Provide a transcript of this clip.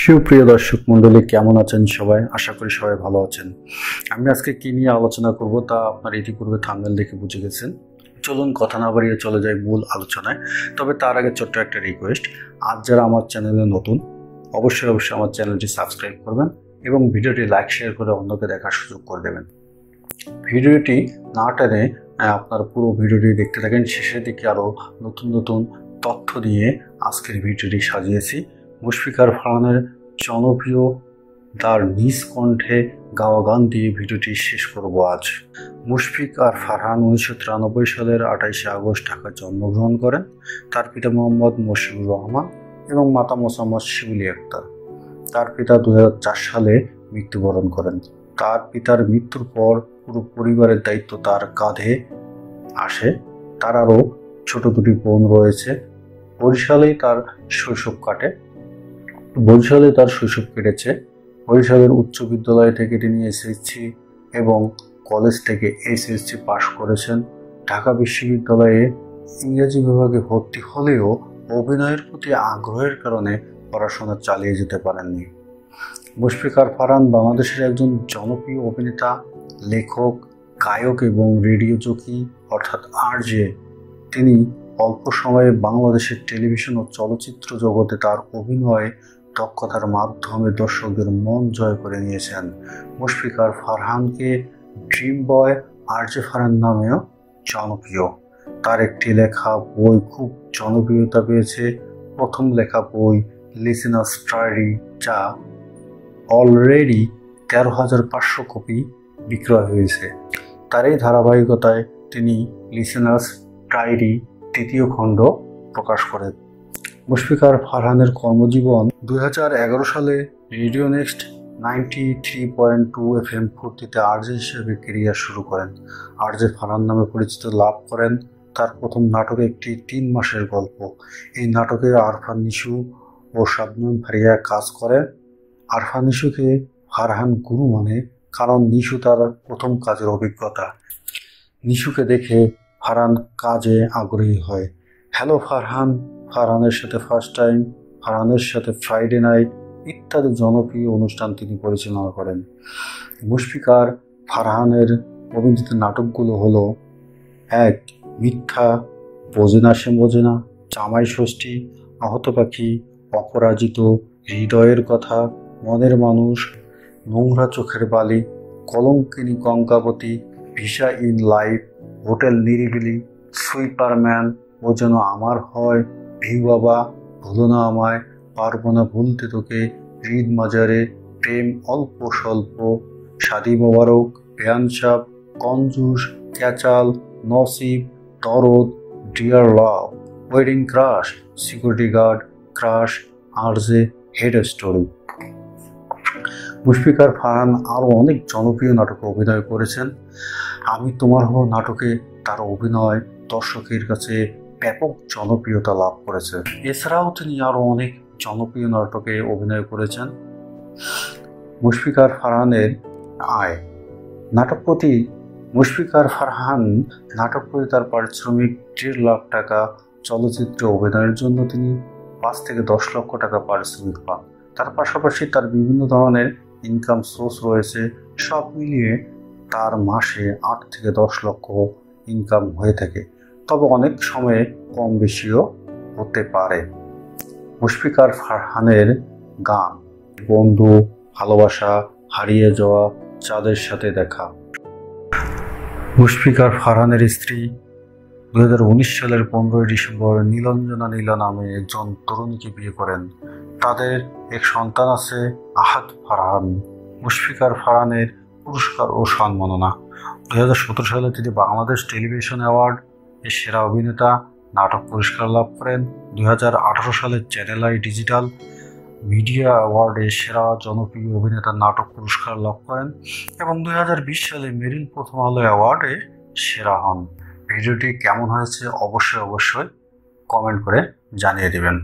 সুপ্রিয় দর্শক মণ্ডলী, কেমন আছেন সবাই? আশা করি সবাই ভালো আছেন। আমি আজকে কি নিয়ে আলোচনা করব তা আপনারা ইতিপূর্বে থাম্বনেল দেখে বুঝে গেছেন। চলুন কথা না বাড়িয়ে চলে যাই মূল আলোচনায়। তবে তার আগে ছোট্ট একটা রিকোয়েস্ট, আজ যারা আমার চ্যানেলে নতুন অবশ্যই আমার চ্যানেলটি সাবস্ক্রাইব করবেন এবং ভিডিওটি লাইক শেয়ার করে অন্যকে দেখার সুযোগ করে দেবেন। ভিডিওটি না টেনে আপনারা পুরো ভিডিওটি দেখতে থাকেন। শেষের দিকে আরও নতুন নতুন তথ্য দিয়ে আজকের ভিডিওটি সাজিয়েছি। মুশফিকার ফারহানের জনপ্রিয় তার নিজ কণ্ঠে গাওয়া গান দিয়ে ভিডিওটি শেষ করব আজ। মুশফিক আর ফারহান 1993 সালের 28শে আগস্ট ঢাকায় জন্মগ্রহণ করেন। তার পিতা মোহাম্মদ মশিউর রহমান এবং মাতা মোসাম্মদ শিউলি আক্তার। তার পিতা 2004 সালে মৃত্যুবরণ করেন। তার পিতার মৃত্যুর পর পুরো পরিবারের দায়িত্ব তার কাঁধে আসে। তার আরও ছোট দুটি বোন রয়েছে। বরিশালেই তার শৈশব কেটেছে। বরিশালের উচ্চ বিদ্যালয় থেকে তিনি এসএসসি এবং কলেজ থেকে এইচএসসি পাশ করেছেন। ঢাকা বিশ্ববিদ্যালয়ে ইংরেজি বিভাগে ভর্তি হলেও অভিনয়ের প্রতি আগ্রহের কারণে পড়াশোনা চালিয়ে যেতে পারেননি। মুশফিকার ফারহান বাংলাদেশের একজন জনপ্রিয় অভিনেতা, লেখক, গায়ক এবং রেডিও জকি অর্থাৎ আরজে। তিনি অল্প সময়ে বাংলাদেশের টেলিভিশন ও চলচ্চিত্র জগতে তার অভিনয় দক্ষতার মাধ্যমে দর্শকদের মন জয় করে নিয়েছেন। মুশফিকার ফারহানকে ড্রিম বয় আরজে ফারহান নামেও জনপ্রিয়। তার একটি লেখা বই খুব জনপ্রিয়তা পেয়েছে। প্রথম লেখা বই লিসেনার্স ডায়েরি, যা অলরেডি 13,500 কপি বিক্রয় হয়েছে। তার এই ধারাবাহিকতায় তিনি লিসেনার্স ডায়েরি তৃতীয় খণ্ড প্রকাশ করেন। মুশফিকার ফারহানের কর্মজীবন 2011 সালে রেডিও নেক্সট 93.2 FM ফুর্তিতে আরজে হিসেবে কেরিয়ার শুরু করেন। আরজে ফারহান নামে পরিচিতি লাভ করেন তার প্রথম নাটকে একটি 3 মাসের গল্প। এই নাটকে আরফান নিশু ও শাবনূর ফারিয়া কাজ করে। আরফান নিশুকে ফারহান গুরু মানে, কারণ নিশু তার প্রথম কাজের অভিজ্ঞতা। নিশুকে দেখে ফারহান কাজে আগ্রহী হয়। হ্যালো ফারহান, ফারহানের সাথে ফার্স্ট টাইম, ফারহানের সাথে ফ্রাইডে নাইট ইত্যাদি জনপ্রিয় অনুষ্ঠান তিনি পরিচালনা করেন। মুশফিকার ফারহানের অভিনীত নাটকগুলো হলো: 1. মিথ্যা, বোঝেনা সে বোঝেনা, জামাই ষষ্ঠী, আহত পাখি, অপরাজিত, হৃদয়ের কথা, মনের মানুষ, নোংরা চোখের বালি, কলঙ্কিনী Gangavati, visa in life, hotel নিরিবিলি, সুইপারম্যান, ও যেন আমার হয়, ভিউ বাবা, ভুলো না আমায়, পারবো না ভুলতে তোকে, ঈদ মাজারে, প্রেম অল্প স্বল্প, শাদি মোবারক, বেয়ানসাব, কঞ্জুস, ক্যাচাল, নসিব, দরদ, dear love, wedding crush, security guard, crush, RJ, head story. Mushfiqur Farhan আরও অনেক জনপ্রিয় নাটকে অভিনয় করেছেন। আমি তোমার হব নাটকে তার অভিনয় দর্শকের কাছে ব্যাপক জনপ্রিয়তা লাভ করেছে। এছাড়াও তিনি আরও অনেক জনপ্রিয় নাটকে অভিনয় করেছেন। মুশফিকার ফারহানের আয় নাটক প্রতি মুশফিকার ফারহান নাটক প্রতি তার পারিশ্রমিক 1.5 লাখ টাকা। চলচ্চিত্রে অভিনয়ের জন্য তিনি 5 থেকে 10 লক্ষ টাকা পারিশ্রমিক পান। তার পাশাপাশি তার বিভিন্ন ধরনের ইনকাম সোর্স রয়েছে। সব মিলিয়ে তার মাসে 8 থেকে 10 লক্ষ ইনকাম হয়ে থাকে, তবে অনেক সময়ে কম বেশিও হতে পারে। মুশফিকার ফারহানের গান: বন্ধু, ভালোবাসা, হারিয়ে যাওয়া, চাঁদের সাথে দেখা। মুশফিকার ফারহানের স্ত্রী 2019 সালের 15 ডিসেম্বর নীলাঞ্জনা নীলা নামে একজন তরুণীকে বিয়ে করেন। তাদের এক সন্তান আছে, আহাদ ফারহান। মুশফিকার ফারহানের পুরস্কার ও সম্মাননা: 2017 সালে তিনি বাংলাদেশ টেলিভিশন অ্যাওয়ার্ড এর সেরা অভিনেতা নাটক পুরস্কার লাভ করেন। 2018 সালে চ্যানেল আই ডিজিটাল মিডিয়া অ্যাওয়ার্ডে সেরা জনপ্রিয় অভিনেতা নাটক পুরস্কার লাভ করেন এবং 2020 সালে মেরিল প্রথম আলো অ্যাওয়ার্ডে সেরা হন। ভিডিওটি কেমন হয়েছে অবশ্যই কমেন্ট করে জানিয়ে দেবেন।